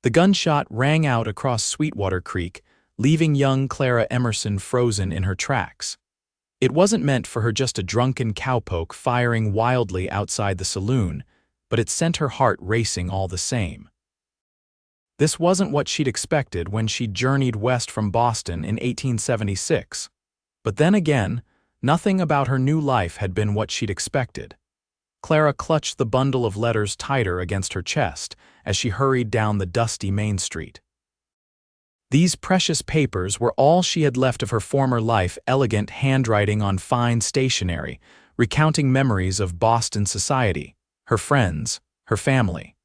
The gunshot rang out across Sweetwater Creek, leaving young Clara Emerson frozen in her tracks. It wasn't meant for her just a drunken cowpoke firing wildly outside the saloon, but it sent her heart racing all the same. This wasn't what she'd expected when she journeyed west from Boston in 1876. But then again, nothing about her new life had been what she'd expected. Clara clutched the bundle of letters tighter against her chest as she hurried down the dusty Main Street. These precious papers were all she had left of her former life, elegant handwriting on fine stationery, recounting memories of Boston society, her friends, her family.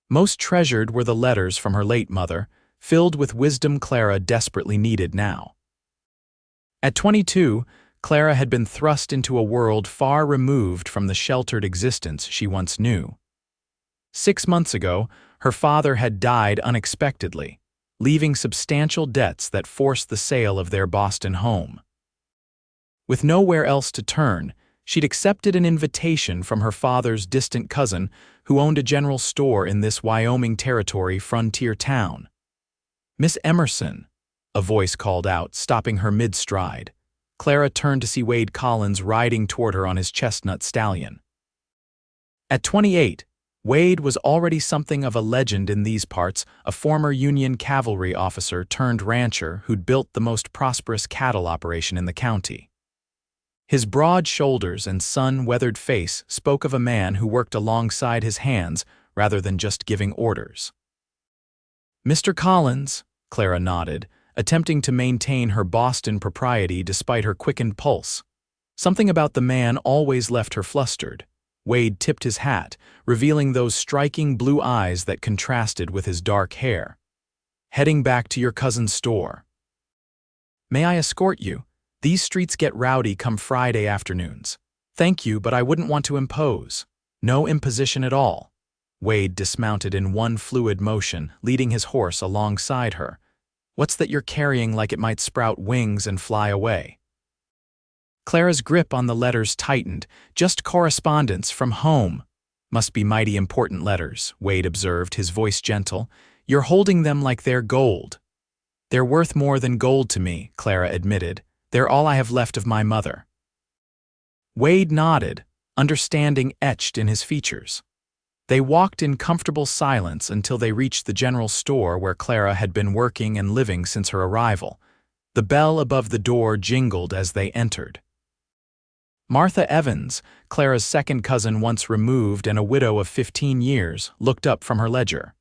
Most treasured were the letters from her late mother, filled with wisdom Clara desperately needed now. At 22, Clara had been thrust into a world far removed from the sheltered existence she once knew. 6 months ago, her father had died unexpectedly, leaving substantial debts that forced the sale of their Boston home. With nowhere else to turn, she'd accepted an invitation from her father's distant cousin who owned a general store in this Wyoming Territory frontier town. "Miss Emerson," a voice called out, stopping her mid-stride. Clara turned to see Wade Collins riding toward her on his chestnut stallion. At 28, Wade was already something of a legend in these parts, a former Union cavalry officer turned rancher who'd built the most prosperous cattle operation in the county. His broad shoulders and sun-weathered face spoke of a man who worked alongside his hands rather than just giving orders. "Mr. Collins," Clara nodded, attempting to maintain her Boston propriety despite her quickened pulse. Something about the man always left her flustered. Wade tipped his hat, revealing those striking blue eyes that contrasted with his dark hair. "Heading back to your cousin's store." "May I escort you? These streets get rowdy come Friday afternoons." "Thank you, but I wouldn't want to impose." "No imposition at all." Wade dismounted in one fluid motion, leading his horse alongside her. "What's that you're carrying like it might sprout wings and fly away?" Clara's grip on the letters tightened. "Just correspondence from home." "Must be mighty important letters," Wade observed, his voice gentle. "You're holding them like they're gold." "They're worth more than gold to me," Clara admitted. "They're all I have left of my mother." Wade nodded, understanding etched in his features. They walked in comfortable silence until they reached the general store where Clara had been working and living since her arrival. The bell above the door jingled as they entered. Martha Evans, Clara's second cousin once removed and a widow of 15 years, looked up from her ledger.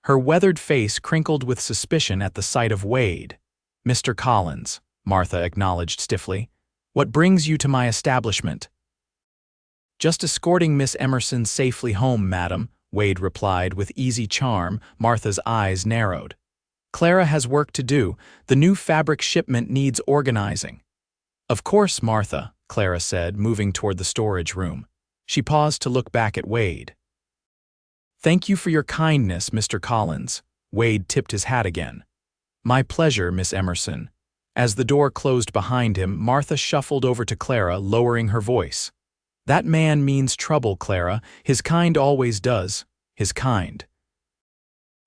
Her weathered face crinkled with suspicion at the sight of Wade. "Mr. Collins," Martha acknowledged stiffly. "What brings you to my establishment?" "Just escorting Miss Emerson safely home, madam," Wade replied with easy charm. Martha's eyes narrowed. "Clara has work to do. The new fabric shipment needs organizing." "Of course, Martha," Clara said, moving toward the storage room. She paused to look back at Wade. "Thank you for your kindness, Mr. Collins." Wade tipped his hat again. "My pleasure, Miss Emerson." As the door closed behind him, Martha shuffled over to Clara, lowering her voice. "That man means trouble, Clara. His kind always does. His kind."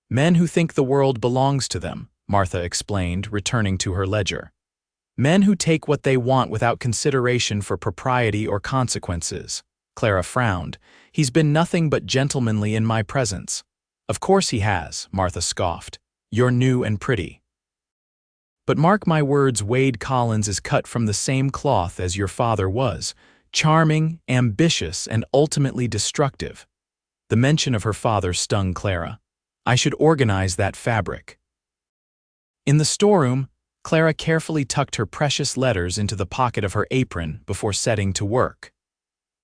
"Men who think the world belongs to them," Martha explained, returning to her ledger. "Men who take what they want without consideration for propriety or consequences." Clara frowned. "He's been nothing but gentlemanly in my presence." "Of course he has," Martha scoffed. "You're new and pretty." "But mark my words, Wade Collins is cut from the same cloth as your father was. Charming, ambitious, and ultimately destructive." The mention of her father stung Clara. "I should organize that fabric." In the storeroom, Clara carefully tucked her precious letters into the pocket of her apron before setting to work.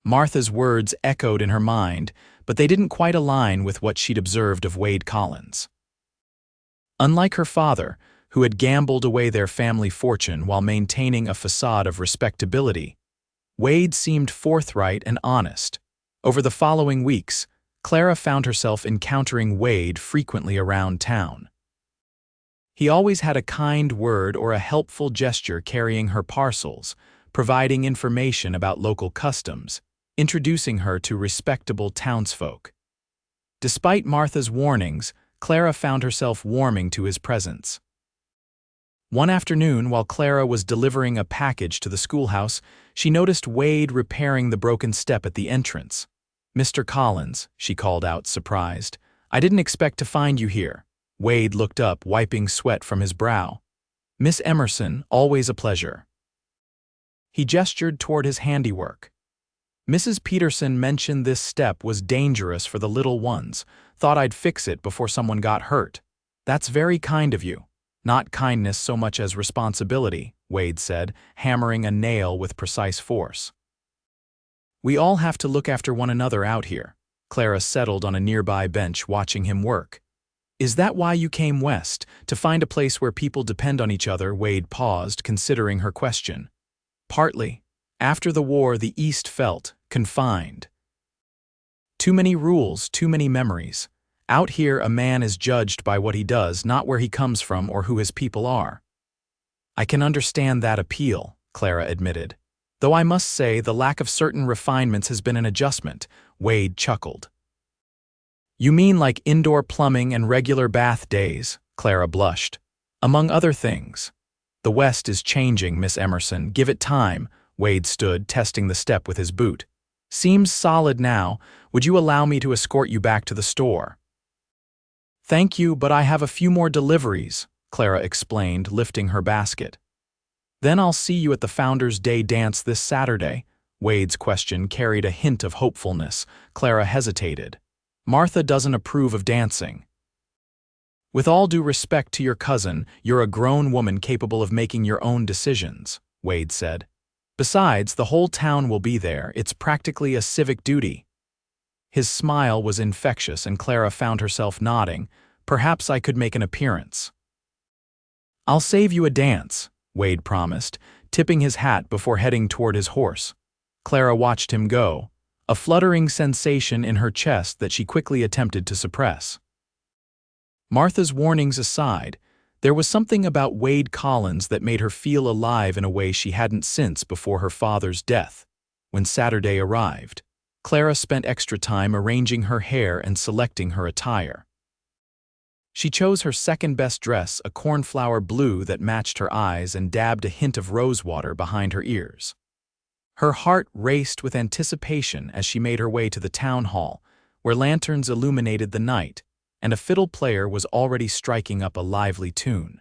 Martha's words echoed in her mind, but they didn't quite align with what she'd observed of Wade Collins. Unlike her father, who had gambled away their family fortune while maintaining a facade of respectability, Wade seemed forthright and honest. Over the following weeks, Clara found herself encountering Wade frequently around town. He always had a kind word or a helpful gesture carrying her parcels, providing information about local customs, introducing her to respectable townsfolk. Despite Martha's warnings, Clara found herself warming to his presence. One afternoon, while Clara was delivering a package to the schoolhouse, she noticed Wade repairing the broken step at the entrance. "Mr. Collins," she called out, surprised. "I didn't expect to find you here." Wade looked up, wiping sweat from his brow. "Miss Emerson, always a pleasure." He gestured toward his handiwork. "Mrs. Peterson mentioned this step was dangerous for the little ones. Thought I'd fix it before someone got hurt." "That's very kind of you." "Not kindness so much as responsibility," Wade said, hammering a nail with precise force. "We all have to look after one another out here." Clara settled on a nearby bench, watching him work. "Is that why you came west, to find a place where people depend on each other?" Wade paused, considering her question. "Partly. After the war, the East felt confined. Too many rules, too many memories. Out here, a man is judged by what he does, not where he comes from or who his people are." "I can understand that appeal," Clara admitted. "Though I must say the lack of certain refinements has been an adjustment." Wade chuckled. "You mean like indoor plumbing and regular bath days?" Clara blushed. "Among other things." "The West is changing, Miss Emerson. Give it time." Wade stood, testing the step with his boot. "Seems solid now. Would you allow me to escort you back to the store?" "Thank you, but I have a few more deliveries," Clara explained, lifting her basket. "Then I'll see you at the Founders' Day dance this Saturday." Wade's question carried a hint of hopefulness. Clara hesitated. "Martha doesn't approve of dancing." "With all due respect to your cousin, you're a grown woman capable of making your own decisions," Wade said. "Besides, the whole town will be there. It's practically a civic duty." His smile was infectious, and Clara found herself nodding. "Perhaps I could make an appearance." "I'll save you a dance," Wade promised, tipping his hat before heading toward his horse. Clara watched him go, a fluttering sensation in her chest that she quickly attempted to suppress. Martha's warnings aside, there was something about Wade Collins that made her feel alive in a way she hadn't since before her father's death. When Saturday arrived, Clara spent extra time arranging her hair and selecting her attire. She chose her second-best dress, a cornflower blue that matched her eyes and dabbed a hint of rosewater behind her ears. Her heart raced with anticipation as she made her way to the town hall, where lanterns illuminated the night, and a fiddle player was already striking up a lively tune.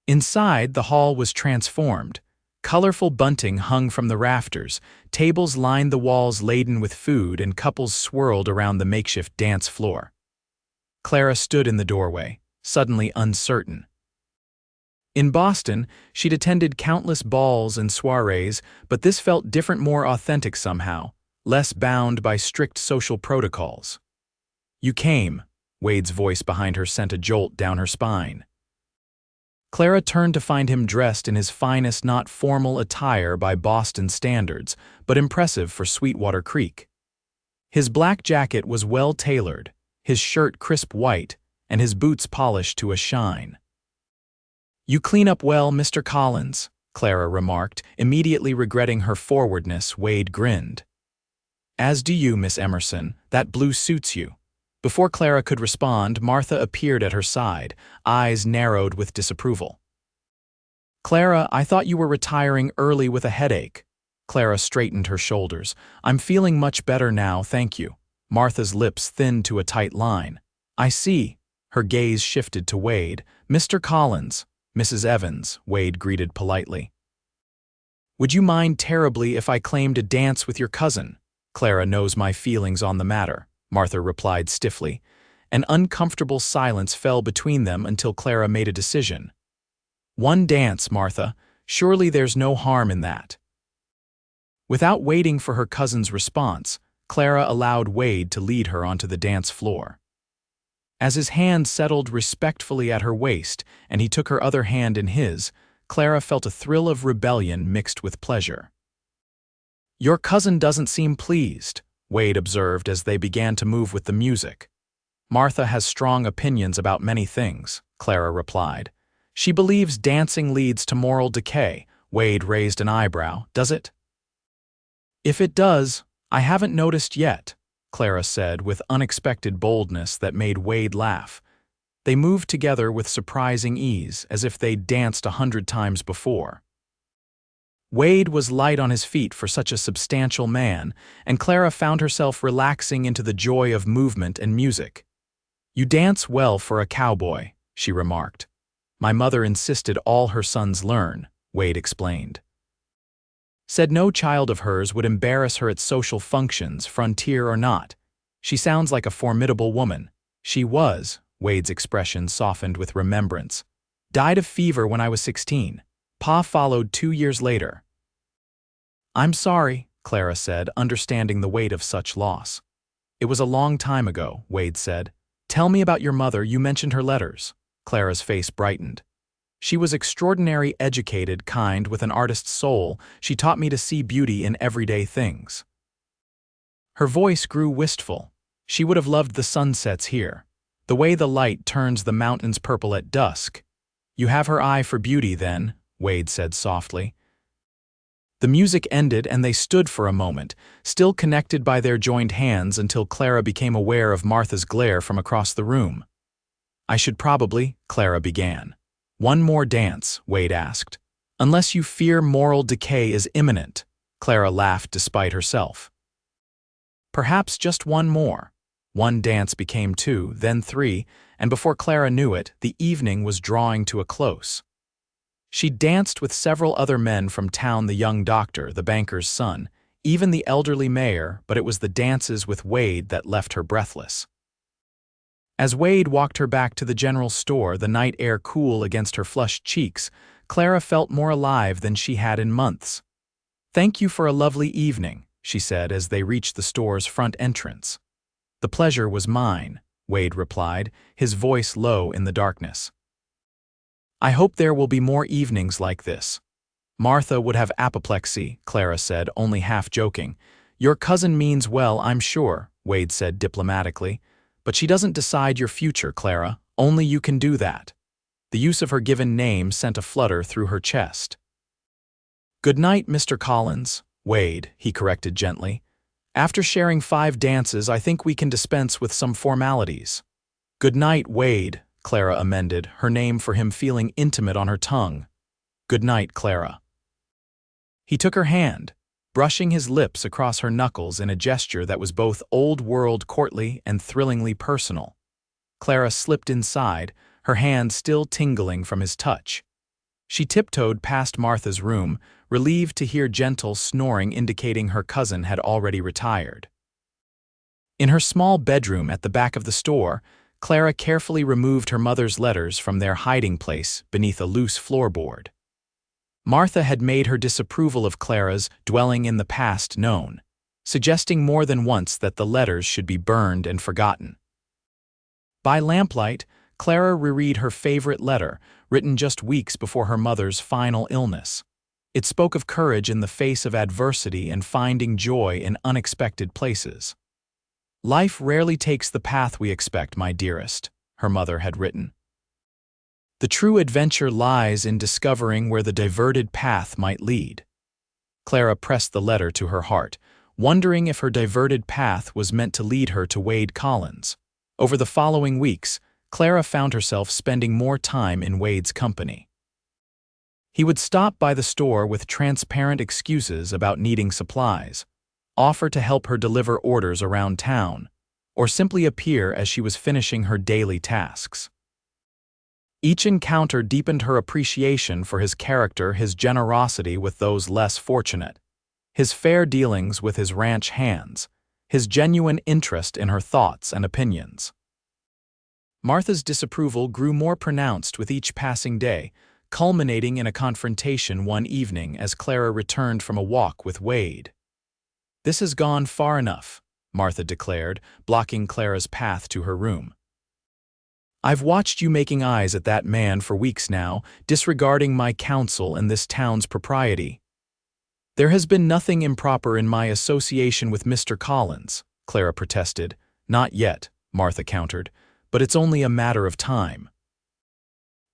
Inside, the hall was transformed. Colorful bunting hung from the rafters, tables lined the walls laden with food, and couples swirled around the makeshift dance floor. Clara stood in the doorway, suddenly uncertain. In Boston, she'd attended countless balls and soirees, but this felt different, more authentic somehow, less bound by strict social protocols. "You came," Wade's voice behind her sent a jolt down her spine. Clara turned to find him dressed in his finest, not formal attire by Boston standards, but impressive for Sweetwater Creek. His black jacket was well-tailored, his shirt crisp white, and his boots polished to a shine. "You clean up well, Mr. Collins," Clara remarked, immediately regretting her forwardness. Wade grinned. "As do you, Miss Emerson. That blue suits you." Before Clara could respond, Martha appeared at her side, eyes narrowed with disapproval. "Clara, I thought you were retiring early with a headache." Clara straightened her shoulders. "I'm feeling much better now, thank you." Martha's lips thinned to a tight line. "I see." Her gaze shifted to Wade. "Mr. Collins." "Mrs. Evans," Wade greeted politely. "Would you mind terribly if I claimed a dance with your cousin?" "Clara knows my feelings on the matter," Martha replied stiffly. An uncomfortable silence fell between them until Clara made a decision. "One dance, Martha. Surely there's no harm in that." Without waiting for her cousin's response, Clara allowed Wade to lead her onto the dance floor. As his hand settled respectfully at her waist and he took her other hand in his, Clara felt a thrill of rebellion mixed with pleasure. "Your cousin doesn't seem pleased," Wade observed as they began to move with the music. "Martha has strong opinions about many things," Clara replied. "She believes dancing leads to moral decay." Wade raised an eyebrow. "Does it?" "If it does, I haven't noticed yet." Clara said with unexpected boldness that made Wade laugh. They moved together with surprising ease, as if they'd danced 100 times before. Wade was light on his feet for such a substantial man, and Clara found herself relaxing into the joy of movement and music. "You dance well for a cowboy," she remarked. "My mother insisted all her sons learn," Wade explained. "Said no child of hers would embarrass her at social functions, frontier or not. She sounds like a formidable woman." "She was," Wade's expression softened with remembrance. "Died of fever when I was 16. Pa followed 2 years later." "I'm sorry," Clara said, understanding the weight of such loss. "It was a long time ago," Wade said. "Tell me about your mother. You mentioned her letters." Clara's face brightened. "She was extraordinary, educated, kind, with an artist's soul. She taught me to see beauty in everyday things." Her voice grew wistful. She would have loved the sunsets here, the way the light turns the mountains purple at dusk. "You have her eye for beauty, then," Wade said softly. The music ended and they stood for a moment, still connected by their joined hands, until Clara became aware of Martha's glare from across the room. "I should probably," Clara began. "One more dance," Wade asked. "Unless you fear moral decay is imminent," Clara laughed despite herself. "Perhaps just one more." One dance became 2, then 3, and before Clara knew it, the evening was drawing to a close. She danced with several other men from town, the young doctor, the banker's son, even the elderly mayor, but it was the dances with Wade that left her breathless. As Wade walked her back to the general store, the night air cool against her flushed cheeks, Clara felt more alive than she had in months. "Thank you for a lovely evening," she said as they reached the store's front entrance. "The pleasure was mine," Wade replied, his voice low in the darkness. "I hope there will be more evenings like this." "Martha would have apoplexy," Clara said, only half joking. "Your cousin means well, I'm sure," Wade said diplomatically. "But she doesn't decide your future, Clara. Only you can do that." The use of her given name sent a flutter through her chest. "Good night, Mr. Collins." "Wade," he corrected gently. "After sharing 5 dances, I think we can dispense with some formalities." "Good night, Wade," Clara amended, her name for him feeling intimate on her tongue. "Good night, Clara." He took her hand, brushing his lips across her knuckles in a gesture that was both old-world courtly and thrillingly personal. Clara slipped inside, her hand still tingling from his touch. She tiptoed past Martha's room, relieved to hear gentle snoring indicating her cousin had already retired. In her small bedroom at the back of the store, Clara carefully removed her mother's letters from their hiding place beneath a loose floorboard. Martha had made her disapproval of Clara's dwelling in the past known, suggesting more than once that the letters should be burned and forgotten. By lamplight, Clara reread her favorite letter, written just weeks before her mother's final illness. It spoke of courage in the face of adversity and finding joy in unexpected places. "Life rarely takes the path we expect, my dearest," her mother had written. "The true adventure lies in discovering where the diverted path might lead." Clara pressed the letter to her heart, wondering if her diverted path was meant to lead her to Wade Collins. Over the following weeks, Clara found herself spending more time in Wade's company. He would stop by the store with transparent excuses about needing supplies, offer to help her deliver orders around town, or simply appear as she was finishing her daily tasks. Each encounter deepened her appreciation for his character, his generosity with those less fortunate, his fair dealings with his ranch hands, his genuine interest in her thoughts and opinions. Martha's disapproval grew more pronounced with each passing day, culminating in a confrontation one evening as Clara returned from a walk with Wade. "This has gone far enough," Martha declared, blocking Clara's path to her room. "I've watched you making eyes at that man for weeks now, disregarding my counsel and this town's propriety." "There has been nothing improper in my association with Mr. Collins," Clara protested. "Not yet," Martha countered, "but it's only a matter of time.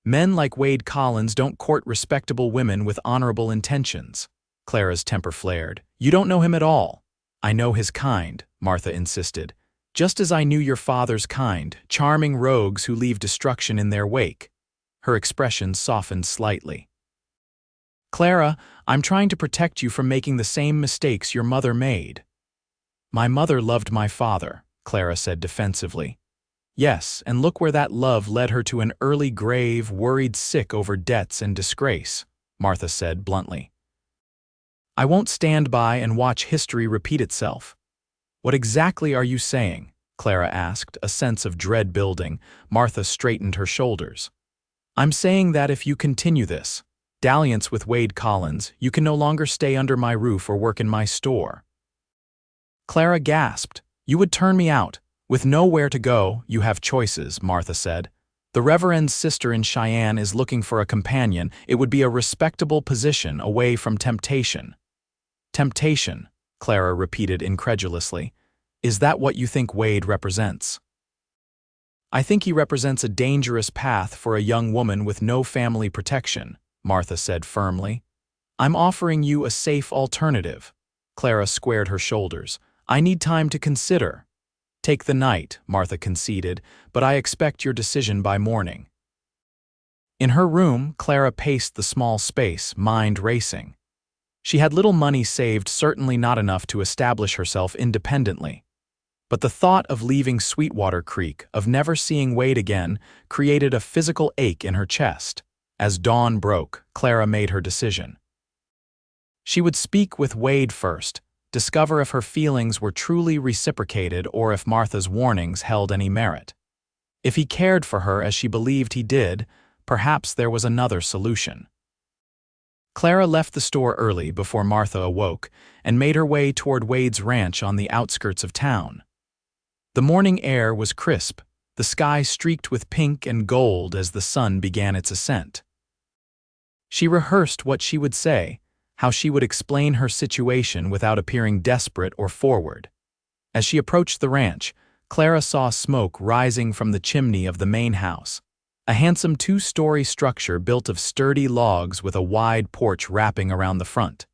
Men like Wade Collins don't court respectable women with honorable intentions." Clara's temper flared. "You don't know him at all." I know his kind, Martha insisted. Just as I knew your father's kind, charming rogues who leave destruction in their wake. Her expression softened slightly. Clara, I'm trying to protect you from making the same mistakes your mother made. My mother loved my father, Clara said defensively. Yes, and look where that love led her to an early grave, worried sick over debts and disgrace, Martha said bluntly. I won't stand by and watch history repeat itself. What exactly are you saying? Clara asked, a sense of dread building. Martha straightened her shoulders. I'm saying that if you continue this dalliance with Wade Collins, you can no longer stay under my roof or work in my store. Clara gasped. You would turn me out. With nowhere to go, you have choices, Martha said. The Reverend's sister in Cheyenne is looking for a companion. It would be a respectable position away from temptation. Temptation, Clara repeated incredulously. Is that what you think Wade represents? I think he represents a dangerous path for a young woman with no family protection, Martha said firmly. I'm offering you a safe alternative. Clara squared her shoulders. I need time to consider. Take the night, Martha conceded, but I expect your decision by morning. In her room, Clara paced the small space, mind racing. She had little money saved, certainly not enough to establish herself independently. But the thought of leaving Sweetwater Creek, of never seeing Wade again, created a physical ache in her chest. As dawn broke, Clara made her decision. She would speak with Wade first, discover if her feelings were truly reciprocated or if Martha's warnings held any merit. If he cared for her as she believed he did, perhaps there was another solution. Clara left the store early before Martha awoke and made her way toward Wade's ranch on the outskirts of town. The morning air was crisp, the sky streaked with pink and gold as the sun began its ascent. She rehearsed what she would say, how she would explain her situation without appearing desperate or forward. As she approached the ranch, Clara saw smoke rising from the chimney of the main house, a handsome two-story structure built of sturdy logs with a wide porch wrapping around the front.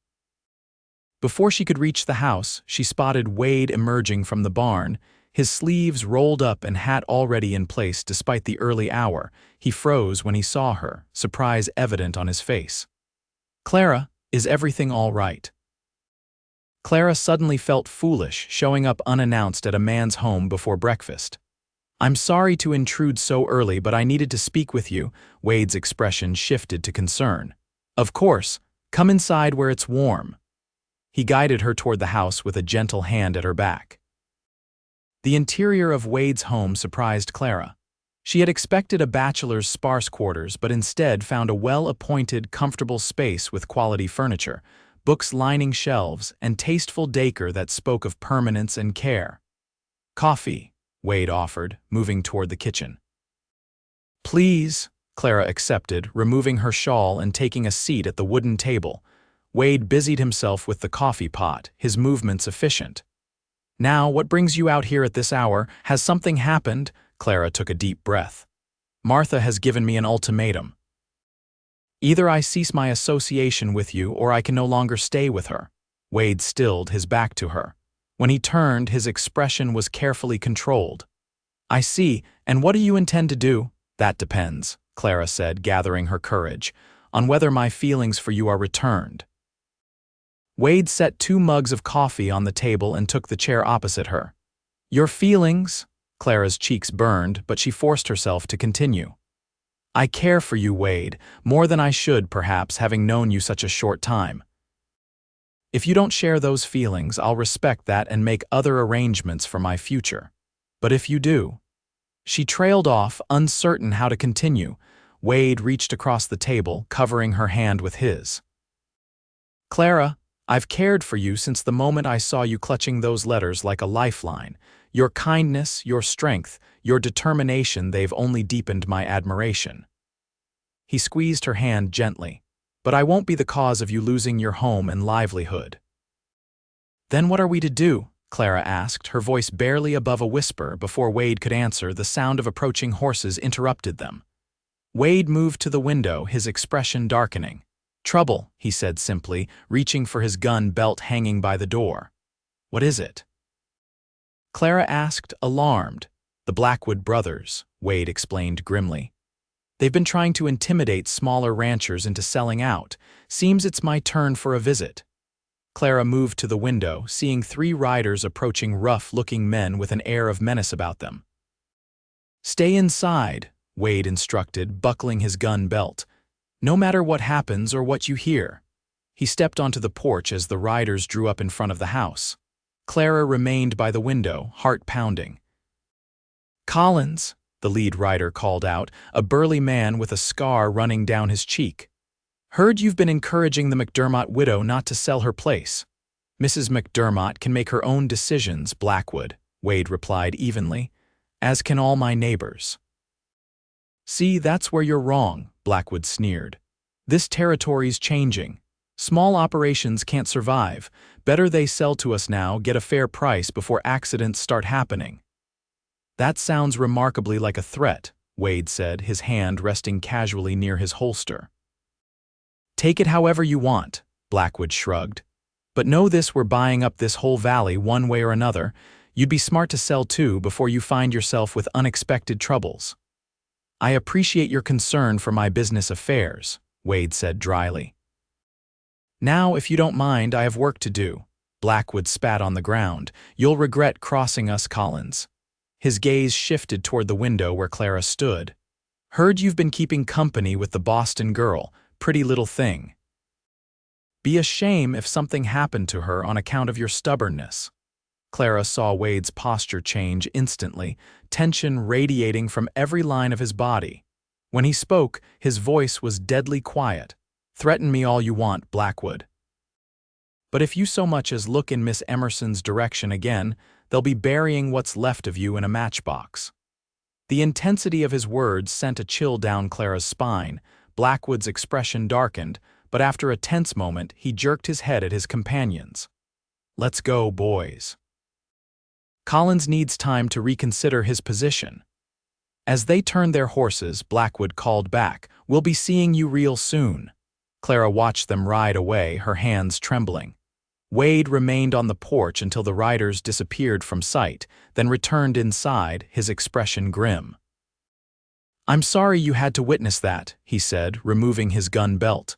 Before she could reach the house, she spotted Wade emerging from the barn, his sleeves rolled up and hat already in place despite the early hour. He froze when he saw her, surprise evident on his face. Clara, is everything all right? Clara suddenly felt foolish, showing up unannounced at a man's home before breakfast. I'm sorry to intrude so early, but I needed to speak with you. Wade's expression shifted to concern. Of course, come inside where it's warm. He guided her toward the house with a gentle hand at her back. The interior of Wade's home surprised Clara. She had expected a bachelor's sparse quarters, but instead found a well-appointed, comfortable space with quality furniture, books lining shelves, and tasteful decor that spoke of permanence and care. Coffee, Wade offered, moving toward the kitchen. Please, Clara accepted, removing her shawl and taking a seat at the wooden table. Wade busied himself with the coffee pot, his movements efficient. Now, what brings you out here at this hour? Has something happened? Clara took a deep breath. Martha has given me an ultimatum. Either I cease my association with you or I can no longer stay with her. Wade stilled, his back to her. When he turned, his expression was carefully controlled. I see, and what do you intend to do? That depends, Clara said, gathering her courage, on whether my feelings for you are returned. Wade set 2 mugs of coffee on the table and took the chair opposite her. Your feelings? Clara's cheeks burned, but she forced herself to continue. I care for you, Wade, more than I should, perhaps, having known you such a short time. If you don't share those feelings, I'll respect that and make other arrangements for my future. But if you do... She trailed off, uncertain how to continue. Wade reached across the table, covering her hand with his. Clara, I've cared for you since the moment I saw you clutching those letters like a lifeline. Your kindness, your strength, your determination, they've only deepened my admiration. He squeezed her hand gently. But I won't be the cause of you losing your home and livelihood. Then what are we to do? Clara asked, her voice barely above a whisper. Before Wade could answer, the sound of approaching horses interrupted them. Wade moved to the window, his expression darkening. Trouble, he said simply, reaching for his gun belt hanging by the door. What is it?" Clara asked, alarmed. "The Blackwood brothers," Wade explained grimly. "They've been trying to intimidate smaller ranchers into selling out. Seems it's my turn for a visit." Clara moved to the window, seeing 3 riders approaching rough-looking men with an air of menace about them. "Stay inside," Wade instructed, buckling his gun belt. "No matter what happens or what you hear." He stepped onto the porch as the riders drew up in front of the house. Clara remained by the window, heart pounding. "Collins," the lead rider called out, a burly man with a scar running down his cheek. "Heard you've been encouraging the McDermott widow not to sell her place." "Mrs. McDermott can make her own decisions, Blackwood," Wade replied evenly, "as can all my neighbors." "See, that's where you're wrong," Blackwood sneered. "This territory's changing. Small operations can't survive. Better they sell to us now, get a fair price before accidents start happening." "That sounds remarkably like a threat," Wade said, his hand resting casually near his holster. "Take it however you want," Blackwood shrugged. "But know this, we're buying up this whole valley one way or another. You'd be smart to sell too before you find yourself with unexpected troubles." "I appreciate your concern for my business affairs," Wade said dryly. "Now, if you don't mind, I have work to do." Blackwood spat on the ground. "You'll regret crossing us, Collins." His gaze shifted toward the window where Clara stood. "Heard you've been keeping company with the Boston girl. Pretty little thing. Be a shame if something happened to her on account of your stubbornness." Clara saw Wade's posture change instantly, tension radiating from every line of his body. When he spoke, his voice was deadly quiet. "Threaten me all you want, Blackwood. But if you so much as look in Miss Emerson's direction again, they'll be burying what's left of you in a matchbox." The intensity of his words sent a chill down Clara's spine. Blackwood's expression darkened, but after a tense moment, he jerked his head at his companions. "Let's go, boys." Collins needs time to reconsider his position. As they turned their horses, Blackwood called back, "We'll be seeing you real soon." Clara watched them ride away, her hands trembling. Wade remained on the porch until the riders disappeared from sight, then returned inside, his expression grim. "I'm sorry you had to witness that," he said, removing his gun belt.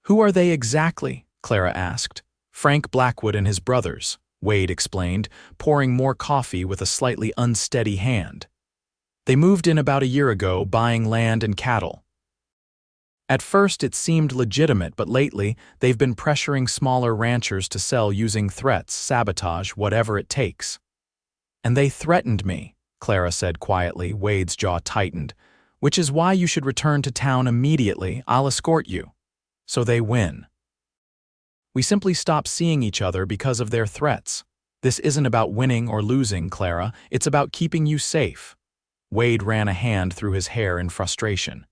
"Who are they exactly?" Clara asked. "Frank Blackwood and his brothers," Wade explained, pouring more coffee with a slightly unsteady hand. "They moved in about a year ago, buying land and cattle. At first it seemed legitimate, but lately they've been pressuring smaller ranchers to sell using threats, sabotage, whatever it takes." "And they threatened me," Clara said quietly, Wade's jaw tightened. "Which is why you should return to town immediately. I'll escort you." "So they win." "We simply stop seeing each other because of their threats. This isn't about winning or losing, Clara. It's about keeping you safe." Wade ran a hand through his hair in frustration.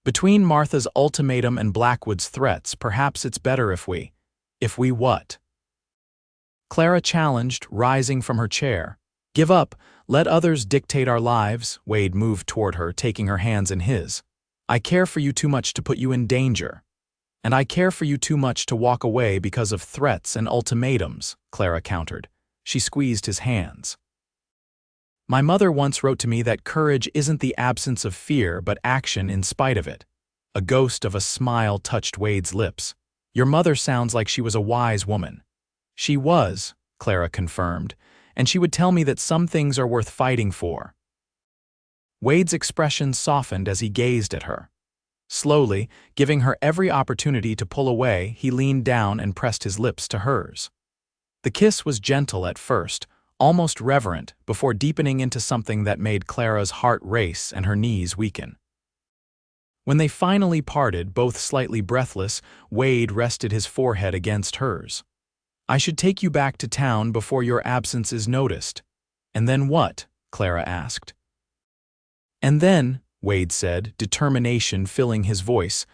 "Between Martha's ultimatum and Blackwood's threats, perhaps it's better if we what?" Clara challenged, rising from her chair. "Give up. Let others dictate our lives." Wade moved toward her, taking her hands in his. "I care for you too much to put you in danger. And I care for you too much to walk away because of threats and ultimatums," Clara countered. She squeezed his hands. "My mother once wrote to me that courage isn't the absence of fear, but action in spite of it." A ghost of a smile touched Wade's lips. "Your mother sounds like she was a wise woman." "She was," Clara confirmed, "and she would tell me that some things are worth fighting for." Wade's expression softened as he gazed at her. Slowly, giving her every opportunity to pull away, he leaned down and pressed his lips to hers. The kiss was gentle at first, almost reverent, before deepening into something that made Clara's heart race and her knees weaken. When they finally parted, both slightly breathless, Wade rested his forehead against hers. "I should take you back to town before your absence is noticed." "And then what?" Clara asked. "And then," Wade said, determination filling his voice,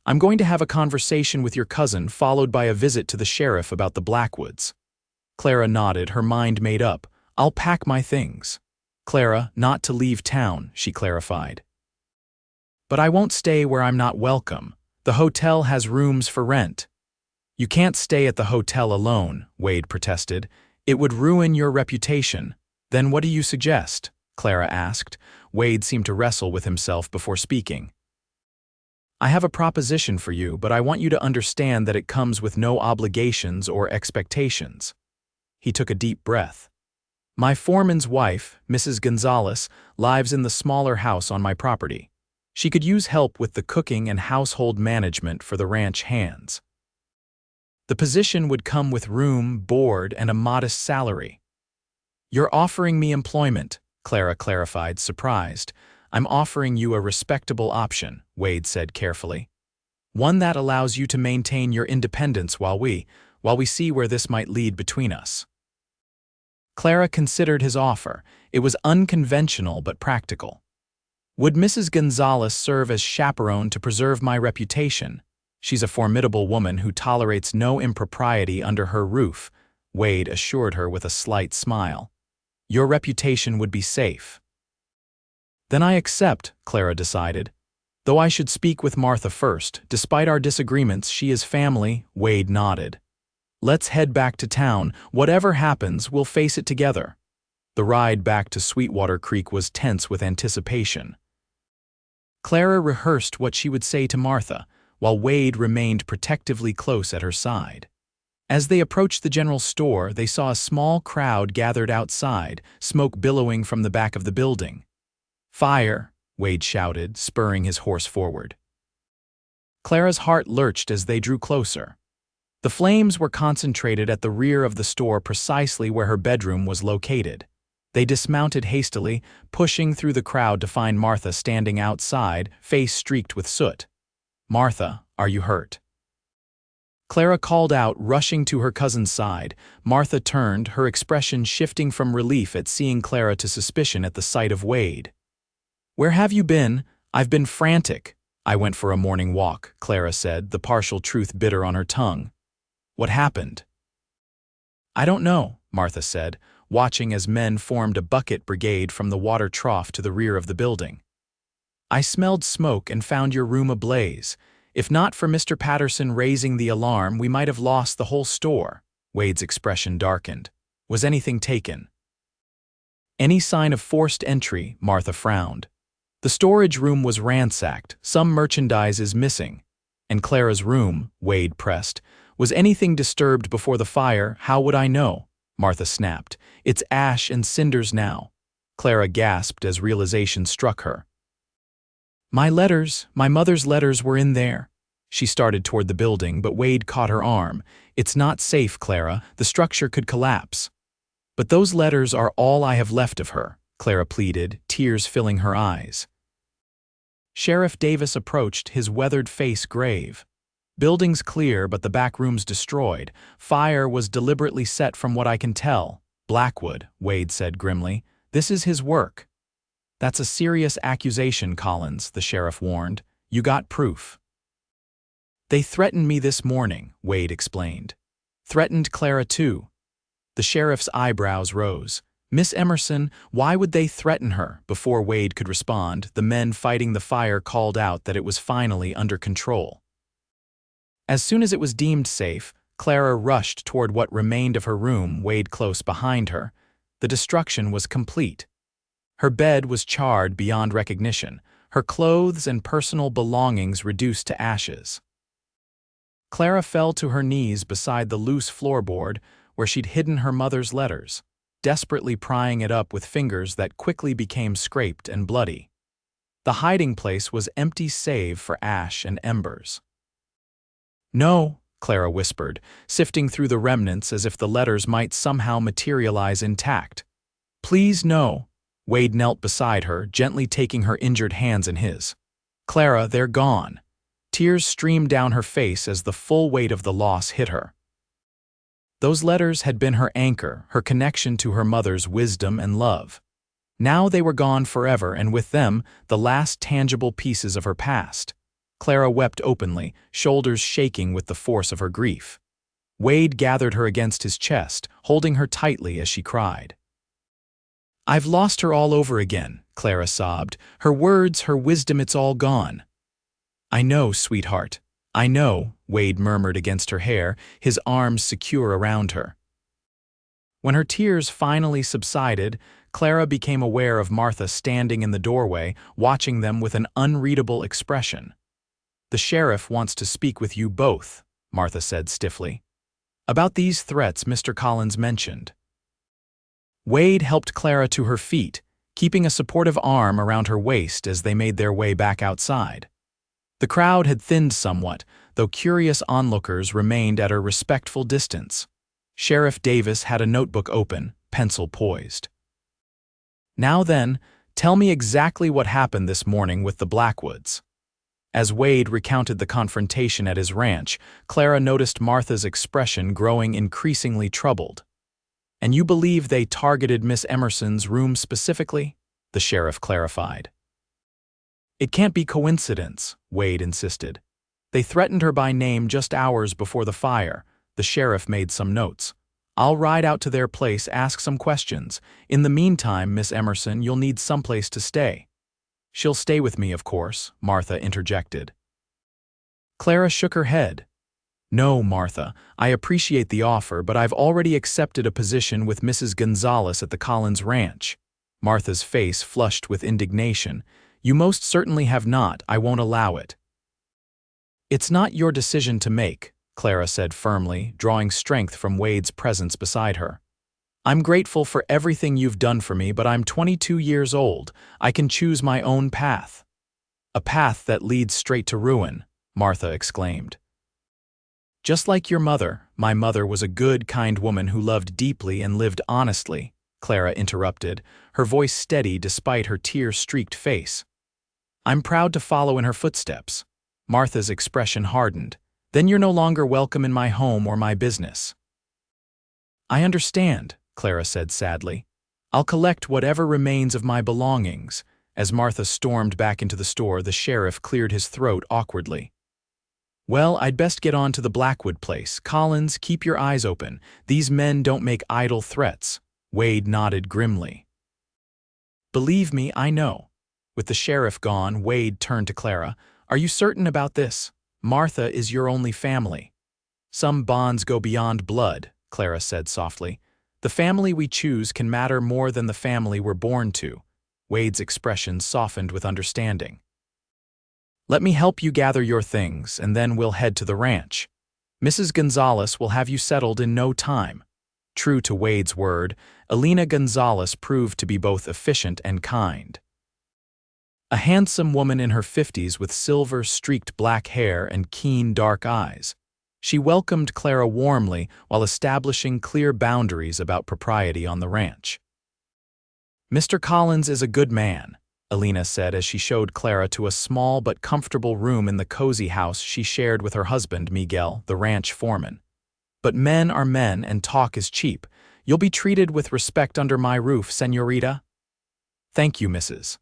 "I'm going to have a conversation with your cousin, followed by a visit to the sheriff about the Blackwoods." Clara nodded, her mind made up. "I'll pack my things." "Clara, not to leave town," she clarified. "But I won't stay where I'm not welcome. The hotel has rooms for rent." "You can't stay at the hotel alone," Wade protested. It would ruin your reputation. Then what do you suggest? Clara asked. Wade seemed to wrestle with himself before speaking. I have a proposition for you, but I want you to understand that it comes with no obligations or expectations. He took a deep breath. My foreman's wife, Mrs. Gonzalez, lives in the smaller house on my property. She could use help with the cooking and household management for the ranch hands. The position would come with room, board, and a modest salary. You're offering me employment, Clara clarified, surprised. I'm offering you a respectable option, Wade said carefully. One that allows you to maintain your independence while we see where this might lead between us. Clara considered his offer. It was unconventional but practical. Would Mrs. Gonzalez serve as chaperone to preserve my reputation? She's a formidable woman who tolerates no impropriety under her roof, Wade assured her with a slight smile. Your reputation would be safe. Then I accept, Clara decided. Though I should speak with Martha first. Despite our disagreements, she is family, Wade nodded. Let's head back to town. Whatever happens, we'll face it together. The ride back to Sweetwater Creek was tense with anticipation. Clara rehearsed what she would say to Martha, while Wade remained protectively close at her side. As they approached the general store, they saw a small crowd gathered outside, smoke billowing from the back of the building. Fire, Wade shouted, spurring his horse forward. Clara's heart lurched as they drew closer. The flames were concentrated at the rear of the store, precisely where her bedroom was located. They dismounted hastily, pushing through the crowd to find Martha standing outside, face streaked with soot. Martha, are you hurt? Clara called out, rushing to her cousin's side. Martha turned, her expression shifting from relief at seeing Clara to suspicion at the sight of Wade. Where have you been? I've been frantic. I went for a morning walk, Clara said, the partial truth bitter on her tongue. What happened? I don't know, Martha said, watching as men formed a bucket brigade from the water trough to the rear of the building. I smelled smoke and found your room ablaze. If not for Mr. Patterson raising the alarm, we might have lost the whole store. Wade's expression darkened. Was anything taken? Any sign of forced entry? Martha frowned. The storage room was ransacked. Some merchandise is missing. And Clara's room, Wade pressed. Was anything disturbed before the fire? How would I know? Martha snapped. It's ash and cinders now. Clara gasped as realization struck her. My mother's letters were in there. She started toward the building, but Wade caught her arm. It's not safe, Clara. The structure could collapse. But those letters are all I have left of her, Clara pleaded, tears filling her eyes. Sheriff Davis approached, his weathered face grave. Buildings clear, but the back rooms destroyed. Fire was deliberately set from what I can tell. Blackwood, Wade said grimly. This is his work. That's a serious accusation, Collins, the sheriff warned. You got proof. They threatened me this morning, Wade explained. Threatened Clara too. The sheriff's eyebrows rose. Miss Emerson, why would they threaten her? Before Wade could respond, the men fighting the fire called out that it was finally under control. As soon as it was deemed safe, Clara rushed toward what remained of her room, Wade close behind her. The destruction was complete. Her bed was charred beyond recognition, her clothes and personal belongings reduced to ashes. Clara fell to her knees beside the loose floorboard where she'd hidden her mother's letters, desperately prying it up with fingers that quickly became scraped and bloody. The hiding place was empty save for ash and embers. No, Clara whispered, sifting through the remnants as if the letters might somehow materialize intact. Please no. Wade knelt beside her, gently taking her injured hands in his. Clara, they're gone. Tears streamed down her face as the full weight of the loss hit her. Those letters had been her anchor, her connection to her mother's wisdom and love. Now they were gone forever, and with them, the last tangible pieces of her past. Clara wept openly, shoulders shaking with the force of her grief. Wade gathered her against his chest, holding her tightly as she cried. I've lost her all over again, Clara sobbed. Her words, her wisdom, it's all gone. I know, sweetheart. I know, Wade murmured against her hair, his arms secure around her. When her tears finally subsided, Clara became aware of Martha standing in the doorway, watching them with an unreadable expression. "The sheriff wants to speak with you both," Martha said stiffly. "About these threats Mr. Collins mentioned." Wade helped Clara to her feet, keeping a supportive arm around her waist as they made their way back outside. The crowd had thinned somewhat, though curious onlookers remained at a respectful distance. Sheriff Davis had a notebook open, pencil poised. "Now then, tell me exactly what happened this morning with the Blackwoods." As Wade recounted the confrontation at his ranch, Clara noticed Martha's expression growing increasingly troubled. "And you believe they targeted Miss Emerson's room specifically?" the sheriff clarified. "It can't be coincidence," Wade insisted. "They threatened her by name just hours before the fire." The sheriff made some notes. "I'll ride out to their place, ask some questions. In the meantime, Miss Emerson, you'll need someplace to stay." "She'll stay with me, of course," Martha interjected. Clara shook her head. "No, Martha, I appreciate the offer, but I've already accepted a position with Mrs. Gonzalez at the Collins Ranch." Martha's face flushed with indignation. "You most certainly have not. I won't allow it." "It's not your decision to make," Clara said firmly, drawing strength from Wade's presence beside her. "I'm grateful for everything you've done for me, but I'm 22 years old. I can choose my own path." "A path that leads straight to ruin," Martha exclaimed. "Just like your mother, my mother was a good, kind woman who loved deeply and lived honestly," Clara interrupted, her voice steady despite her tear-streaked face. "I'm proud to follow in her footsteps." Martha's expression hardened. "Then you're no longer welcome in my home or my business." "I understand," Clara said sadly. "I'll collect whatever remains of my belongings." As Martha stormed back into the store, the sheriff cleared his throat awkwardly. "Well, I'd best get on to the Blackwood place. Collins, keep your eyes open. These men don't make idle threats." Wade nodded grimly. "Believe me, I know." With the sheriff gone, Wade turned to Clara. "Are you certain about this? Martha is your only family." "Some bonds go beyond blood," Clara said softly. "The family we choose can matter more than the family we're born to." Wade's expression softened with understanding. "Let me help you gather your things, and then we'll head to the ranch. Mrs. Gonzalez will have you settled in no time." True to Wade's word, Elena Gonzalez proved to be both efficient and kind. A handsome woman in her 50s with silver-streaked black hair and keen dark eyes. She welcomed Clara warmly while establishing clear boundaries about propriety on the ranch. "Mr. Collins is a good man," Elena said as she showed Clara to a small but comfortable room in the cozy house she shared with her husband, Miguel, the ranch foreman. "But men are men and talk is cheap. You'll be treated with respect under my roof, señorita." "Thank you, Mrs.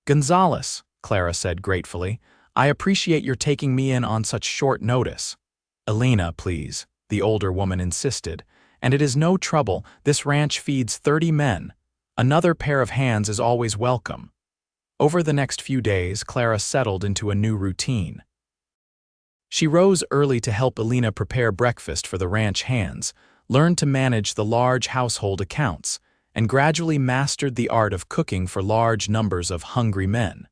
Gonzalez," Clara said gratefully. "I appreciate your taking me in on such short notice." "Elena, please," the older woman insisted. "And it is no trouble. This ranch feeds 30 men. Another pair of hands is always welcome." Over the next few days, Clara settled into a new routine. She rose early to help Elena prepare breakfast for the ranch hands, learned to manage the large household accounts, and gradually mastered the art of cooking for large numbers of hungry men.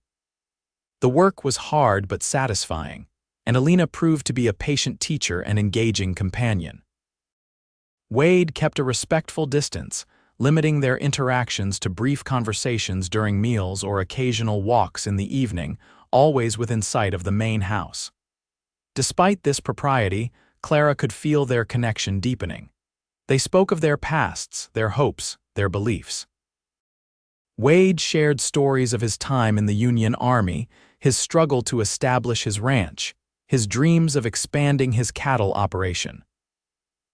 The work was hard but satisfying, and Elena proved to be a patient teacher and engaging companion. Wade kept a respectful distance, limiting their interactions to brief conversations during meals or occasional walks in the evening, always within sight of the main house. Despite this propriety, Clara could feel their connection deepening. They spoke of their pasts, their hopes, their beliefs. Wade shared stories of his time in the Union Army, his struggle to establish his ranch, his dreams of expanding his cattle operation.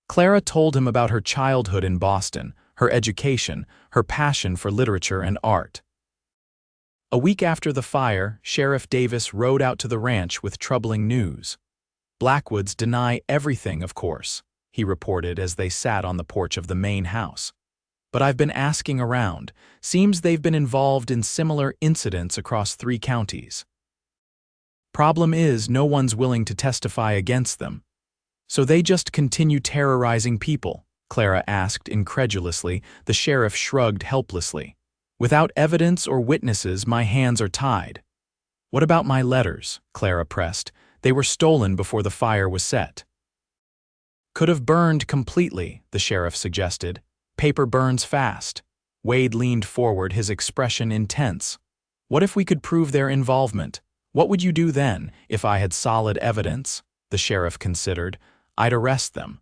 Clara told him about her childhood in Boston, her education, her passion for literature and art. A week after the fire, Sheriff Davis rode out to the ranch with troubling news. "Blackwoods deny everything, of course," he reported as they sat on the porch of the main house. "But I've been asking around. Seems they've been involved in similar incidents across 3 counties. Problem is, no one's willing to testify against them. So they just continue terrorizing people," Clara asked incredulously. The sheriff shrugged helplessly. Without evidence or witnesses, my hands are tied. What about my letters? Clara pressed. They were stolen before the fire was set. Could have burned completely, the sheriff suggested. Paper burns fast. Wade leaned forward, his expression intense. What if we could prove their involvement? What would you do then, if I had solid evidence? The sheriff considered. I'd arrest them.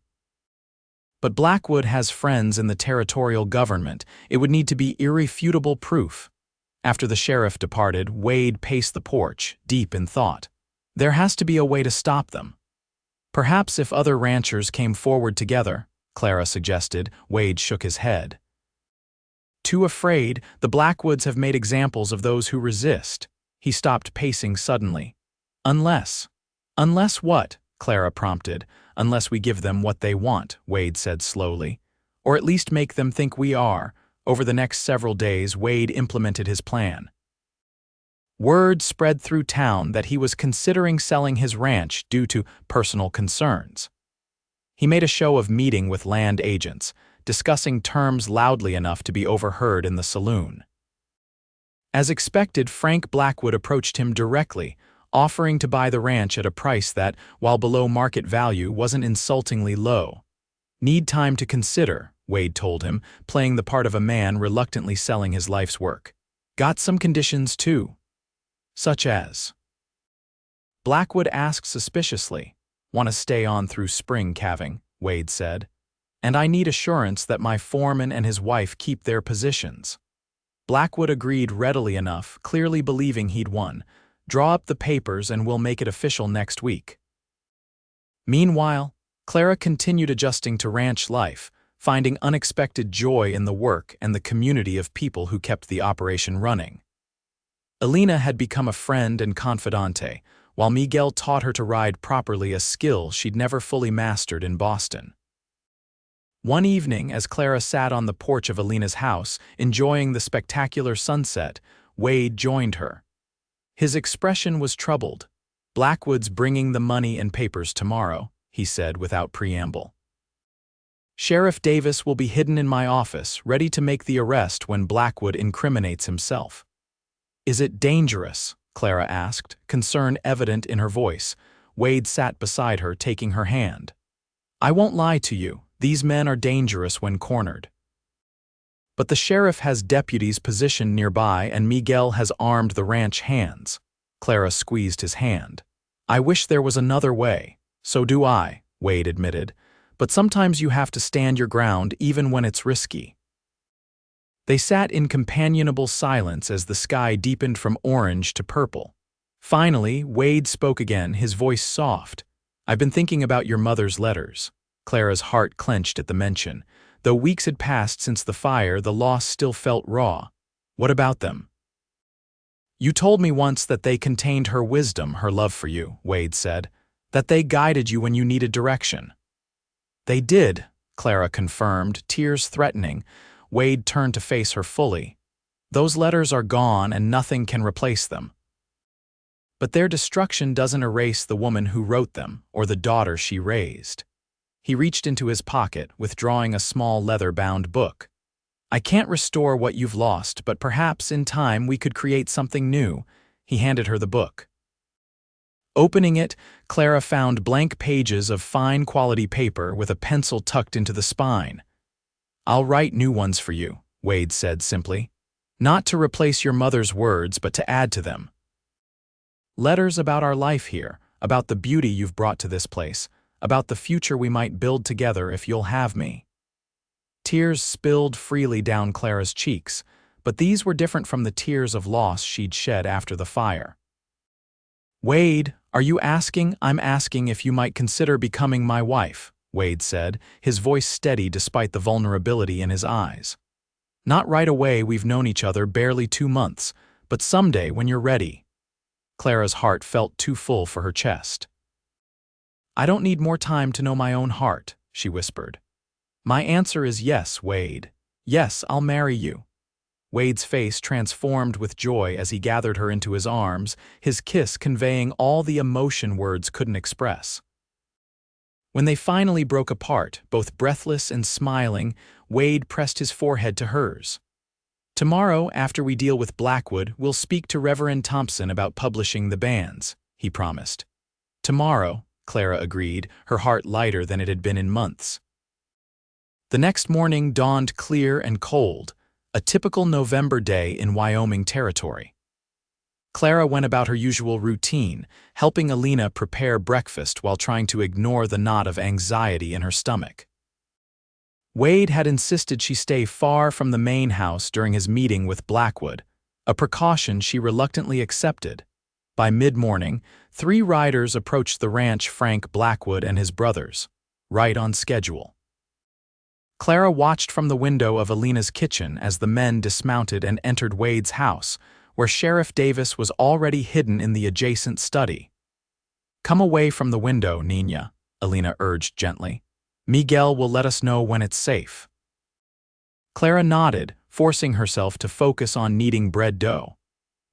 But Blackwood has friends in the territorial government. It would need to be irrefutable proof. After the sheriff departed, Wade paced the porch, deep in thought. There has to be a way to stop them. Perhaps if other ranchers came forward together, Clara suggested. Wade shook his head. Too afraid, the Blackwoods have made examples of those who resist. He stopped pacing suddenly. Unless what? Clara prompted. Unless we give them what they want, Wade said slowly. Or at least make them think we are. Over the next several days, Wade implemented his plan. Word spread through town that he was considering selling his ranch due to personal concerns. He made a show of meeting with land agents, discussing terms loudly enough to be overheard in the saloon. As expected, Frank Blackwood approached him directly, offering to buy the ranch at a price that, while below market value, wasn't insultingly low. Need time to consider, Wade told him, playing the part of a man reluctantly selling his life's work. Got some conditions, too. Such as? Blackwood asked suspiciously. Want to stay on through spring calving, Wade said. And I need assurance that my foreman and his wife keep their positions. Blackwood agreed readily enough, clearly believing he'd won. Draw up the papers and we'll make it official next week. Meanwhile, Clara continued adjusting to ranch life, finding unexpected joy in the work and the community of people who kept the operation running. Alina had become a friend and confidante, while Miguel taught her to ride properly, a skill she'd never fully mastered in Boston. One evening, as Clara sat on the porch of Alina's house, enjoying the spectacular sunset, Wade joined her. His expression was troubled. Blackwood's bringing the money and papers tomorrow, he said without preamble. Sheriff Davis will be hidden in my office, ready to make the arrest when Blackwood incriminates himself. Is it dangerous? Clara asked, concern evident in her voice. Wade sat beside her, taking her hand. I won't lie to you, these men are dangerous when cornered. But the sheriff has deputies positioned nearby and Miguel has armed the ranch hands. Clara squeezed his hand. I wish there was another way. So do I, Wade admitted. But sometimes you have to stand your ground even when it's risky. They sat in companionable silence as the sky deepened from orange to purple. Finally, Wade spoke again, his voice soft. I've been thinking about your mother's letters. Clara's heart clenched at the mention. Though weeks had passed since the fire, the loss still felt raw. What about them? You told me once that they contained her wisdom, her love for you, Wade said. That they guided you when you needed direction. They did, Clara confirmed, tears threatening. Wade turned to face her fully. Those letters are gone and nothing can replace them. But their destruction doesn't erase the woman who wrote them or the daughter she raised. He reached into his pocket, withdrawing a small leather-bound book. I can't restore what you've lost, but perhaps in time we could create something new. He handed her the book. Opening it, Clara found blank pages of fine quality paper with a pencil tucked into the spine. I'll write new ones for you, Wade said simply. Not to replace your mother's words, but to add to them. Letters about our life here, about the beauty you've brought to this place, about the future we might build together if you'll have me. Tears spilled freely down Clara's cheeks, but these were different from the tears of loss she'd shed after the fire. Wade, are you asking? I'm asking if you might consider becoming my wife, Wade said, his voice steady despite the vulnerability in his eyes. Not right away, we've known each other barely 2 months, but someday when you're ready. Clara's heart felt too full for her chest. I don't need more time to know my own heart, she whispered. My answer is yes, Wade. Yes, I'll marry you. Wade's face transformed with joy as he gathered her into his arms, his kiss conveying all the emotion words couldn't express. When they finally broke apart, both breathless and smiling, Wade pressed his forehead to hers. "Tomorrow, after we deal with Blackwood, we'll speak to Reverend Thompson about publishing the banns," he promised. "Tomorrow," Clara agreed, her heart lighter than it had been in months. The next morning dawned clear and cold, a typical November day in Wyoming territory. Clara went about her usual routine, helping Alina prepare breakfast while trying to ignore the knot of anxiety in her stomach. Wade had insisted she stay far from the main house during his meeting with Blackwood, a precaution she reluctantly accepted. By mid-morning, 3 riders approached the ranch Frank Blackwood and his brothers, right on schedule. Clara watched from the window of Alina's kitchen as the men dismounted and entered Wade's house, where Sheriff Davis was already hidden in the adjacent study. "Come away from the window, Nina," Alina urged gently. "Miguel will let us know when it's safe." Clara nodded, forcing herself to focus on kneading bread dough.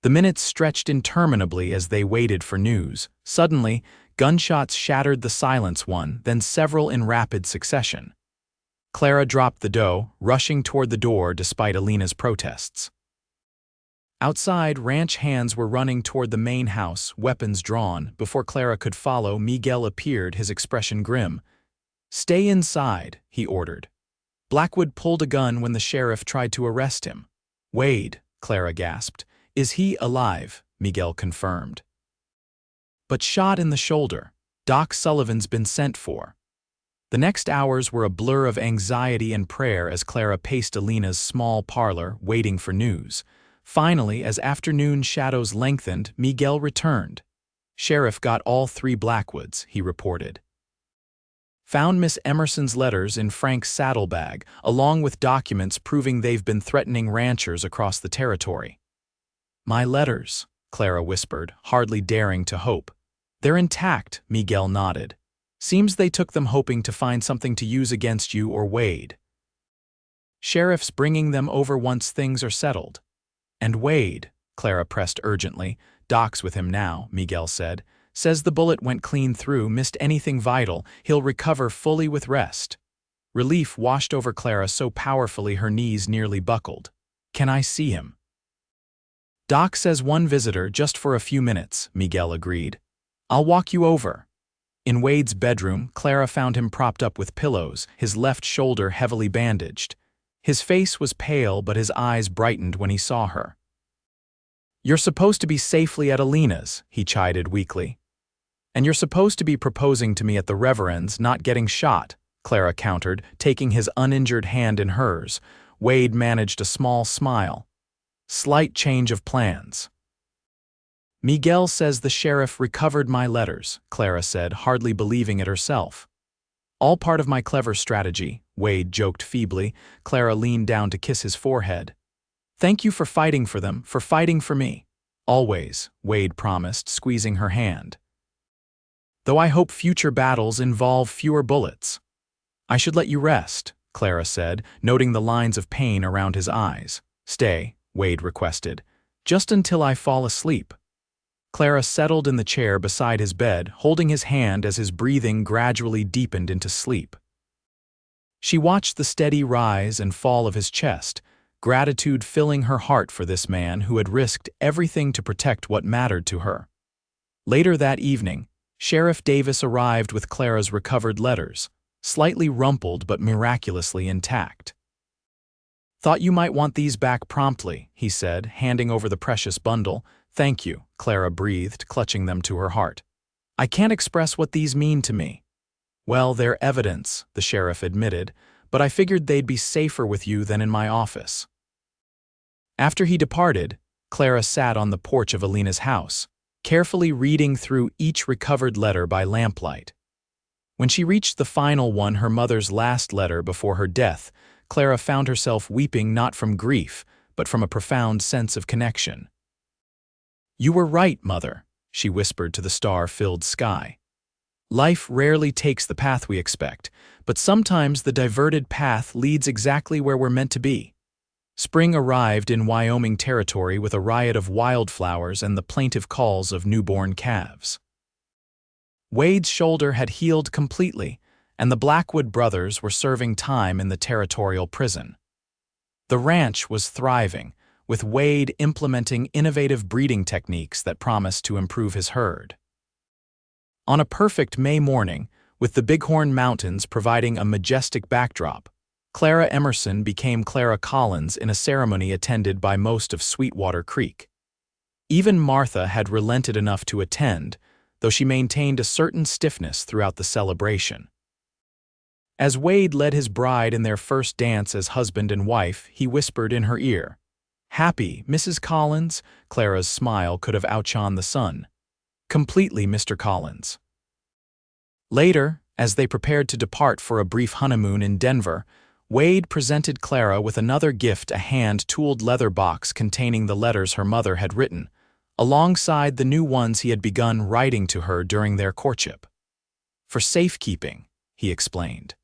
The minutes stretched interminably as they waited for news. Suddenly, gunshots shattered the silence then several in rapid succession. Clara dropped the dough, rushing toward the door despite Alina's protests. Outside, ranch hands were running toward the main house, weapons drawn. Before Clara could follow, Miguel appeared, his expression grim. "Stay inside," he ordered. Blackwood pulled a gun when the sheriff tried to arrest him. "Wade," Clara gasped. "Is he alive?" Miguel confirmed. "But shot in the shoulder. Doc Sullivan's been sent for." The next hours were a blur of anxiety and prayer as Clara paced Alina's small parlor, waiting for news. Finally, as afternoon shadows lengthened, Miguel returned. "Sheriff got all 3 Blackwoods," he reported. "Found Miss Emerson's letters in Frank's saddlebag, along with documents proving they've been threatening ranchers across the territory." "My letters," Clara whispered, hardly daring to hope. "They're intact," Miguel nodded. "Seems they took them hoping to find something to use against you or Wade. Sheriff's bringing them over once things are settled." "And Wade," Clara pressed urgently. "Doc's with him now," Miguel said. "Says the bullet went clean through, missed anything vital. He'll recover fully with rest." Relief washed over Clara so powerfully her knees nearly buckled. "Can I see him?" "Doc says one visitor just for a few minutes," Miguel agreed. "I'll walk you over." In Wade's bedroom, Clara found him propped up with pillows, his left shoulder heavily bandaged. His face was pale, but his eyes brightened when he saw her. "You're supposed to be safely at Alina's," he chided weakly. "And you're supposed to be proposing to me at the Reverend's, not getting shot," Clara countered, taking his uninjured hand in hers. Wade managed a small smile. "Slight change of plans." "Miguel says the sheriff recovered my letters," Clara said, hardly believing it herself. "All part of my clever strategy," Wade joked feebly. Clara leaned down to kiss his forehead. "Thank you for fighting for them, for fighting for me." "Always," Wade promised, squeezing her hand. "Though I hope future battles involve fewer bullets." "I should let you rest," Clara said, noting the lines of pain around his eyes. "Stay," Wade requested, "just until I fall asleep." Clara settled in the chair beside his bed, holding his hand as his breathing gradually deepened into sleep. She watched the steady rise and fall of his chest, gratitude filling her heart for this man who had risked everything to protect what mattered to her. Later that evening, Sheriff Davis arrived with Clara's recovered letters, slightly rumpled but miraculously intact. "Thought you might want these back promptly," he said, handing over the precious bundle. "Thank you," Clara breathed, clutching them to her heart. "I can't express what these mean to me." "Well, they're evidence," the sheriff admitted, "but I figured they'd be safer with you than in my office." After he departed, Clara sat on the porch of Alina's house, carefully reading through each recovered letter by lamplight. When she reached the final one, her mother's last letter before her death, Clara found herself weeping not from grief, but from a profound sense of connection. "You were right, Mother," she whispered to the star-filled sky. "Life rarely takes the path we expect, but sometimes the diverted path leads exactly where we're meant to be." Spring arrived in Wyoming territory with a riot of wildflowers and the plaintive calls of newborn calves. Wade's shoulder had healed completely, and the Blackwood brothers were serving time in the territorial prison. The ranch was thriving, with Wade implementing innovative breeding techniques that promised to improve his herd. On a perfect May morning, with the Bighorn Mountains providing a majestic backdrop, Clara Emerson became Clara Collins in a ceremony attended by most of Sweetwater Creek. Even Martha had relented enough to attend, though she maintained a certain stiffness throughout the celebration. As Wade led his bride in their first dance as husband and wife, he whispered in her ear, "Happy, Mrs. Collins?" Clara's smile could have outshone the sun. "Completely, Mr. Collins." Later, as they prepared to depart for a brief honeymoon in Denver, Wade presented Clara with another gift, a hand-tooled leather box containing the letters her mother had written, alongside the new ones he had begun writing to her during their courtship. "For safekeeping," he explained.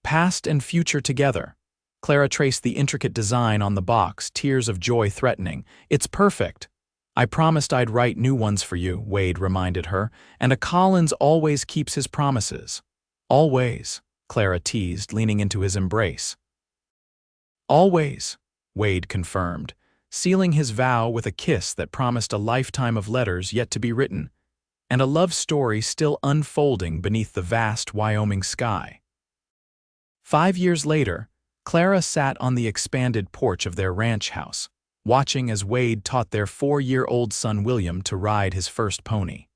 "Past and future together." Clara traced the intricate design on the box, tears of joy threatening. "It's perfect." "I promised I'd write new ones for you," Wade reminded her, "and a Collins always keeps his promises." "Always," Clara teased, leaning into his embrace. "Always," Wade confirmed, sealing his vow with a kiss that promised a lifetime of letters yet to be written, and a love story still unfolding beneath the vast Wyoming sky. 5 years later, Clara sat on the expanded porch of their ranch house, watching as Wade taught their 4-year-old son William to ride his first pony.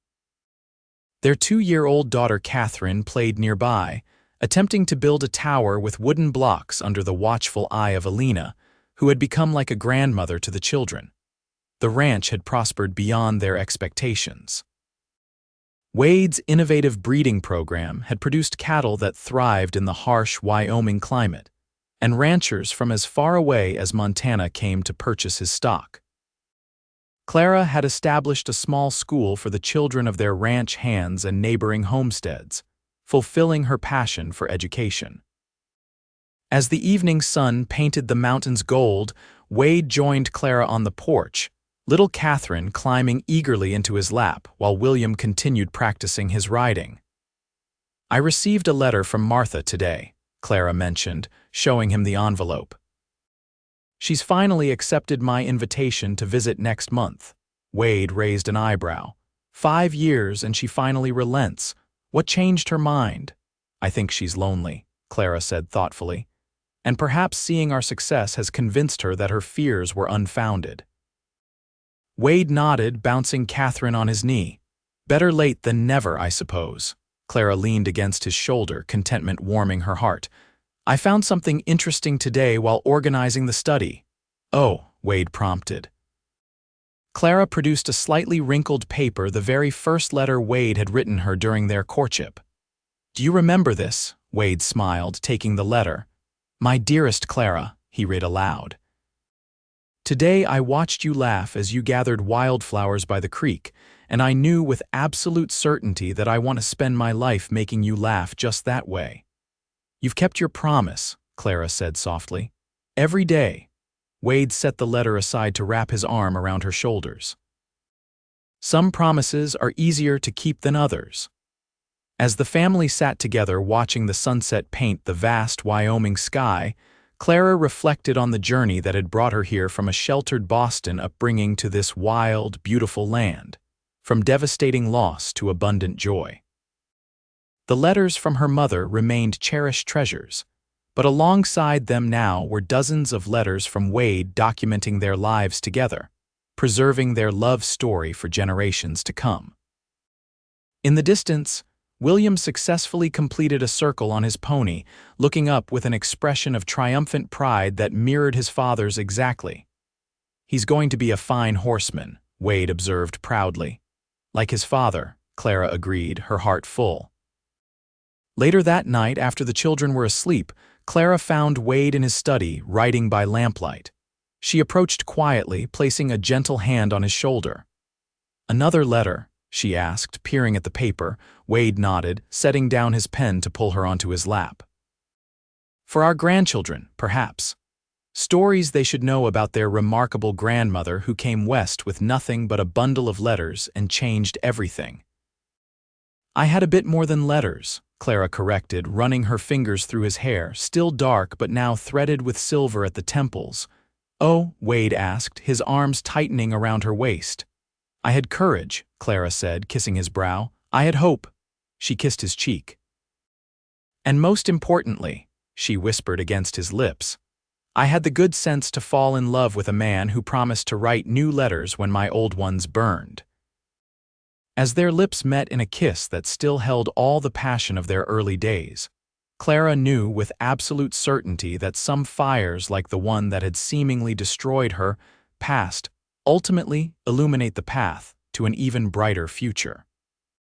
Their 2-year-old daughter Catherine played nearby, attempting to build a tower with wooden blocks under the watchful eye of Alina, who had become like a grandmother to the children. The ranch had prospered beyond their expectations. Wade's innovative breeding program had produced cattle that thrived in the harsh Wyoming climate, and ranchers from as far away as Montana came to purchase his stock. Clara had established a small school for the children of their ranch hands and neighboring homesteads, fulfilling her passion for education. As the evening sun painted the mountains gold, Wade joined Clara on the porch, little Catherine climbing eagerly into his lap while William continued practicing his riding. "I received a letter from Martha today," Clara mentioned, showing him the envelope. "She's finally accepted my invitation to visit next month." Wade raised an eyebrow. 5 years and she finally relents. What changed her mind? "I think she's lonely," Clara said thoughtfully, "and perhaps seeing our success has convinced her that her fears were unfounded." Wade nodded, bouncing Catherine on his knee. "Better late than never, I suppose." Clara leaned against his shoulder, contentment warming her heart. "I found something interesting today while organizing the study." "Oh," Wade prompted. Clara produced a slightly wrinkled paper, the very first letter Wade had written her during their courtship. "Do you remember this?" Wade smiled, taking the letter. "My dearest Clara," he read aloud. "Today I watched you laugh as you gathered wildflowers by the creek, and I knew with absolute certainty that I want to spend my life making you laugh just that way. You've kept your promise," Clara said softly. "Every day." Wade set the letter aside to wrap his arm around her shoulders. "Some promises are easier to keep than others." As the family sat together watching the sunset paint the vast Wyoming sky, Clara reflected on the journey that had brought her here from a sheltered Boston upbringing to this wild, beautiful land, from devastating loss to abundant joy. The letters from her mother remained cherished treasures, but alongside them now were dozens of letters from Wade documenting their lives together, preserving their love story for generations to come. In the distance, William successfully completed a circle on his pony, looking up with an expression of triumphant pride that mirrored his father's exactly. "He's going to be a fine horseman," Wade observed proudly. "Like his father," Clara agreed, her heart full. Later that night, after the children were asleep, Clara found Wade in his study, writing by lamplight. She approached quietly, placing a gentle hand on his shoulder. "Another letter?" she asked, peering at the paper. Wade nodded, setting down his pen to pull her onto his lap. "For our grandchildren, perhaps. Stories they should know about their remarkable grandmother who came west with nothing but a bundle of letters and changed everything." I had a bit more than letters, Clara corrected, running her fingers through his hair, still dark but now threaded with silver at the temples. Oh, Wade asked, his arms tightening around her waist. I had courage, Clara said, kissing his brow. I had hope. She kissed his cheek. And most importantly, she whispered against his lips, I had the good sense to fall in love with a man who promised to write new letters when my old ones burned. As their lips met in a kiss that still held all the passion of their early days, Clara knew with absolute certainty that some fires like the one that had seemingly destroyed her past ultimately illuminate the path to an even brighter future.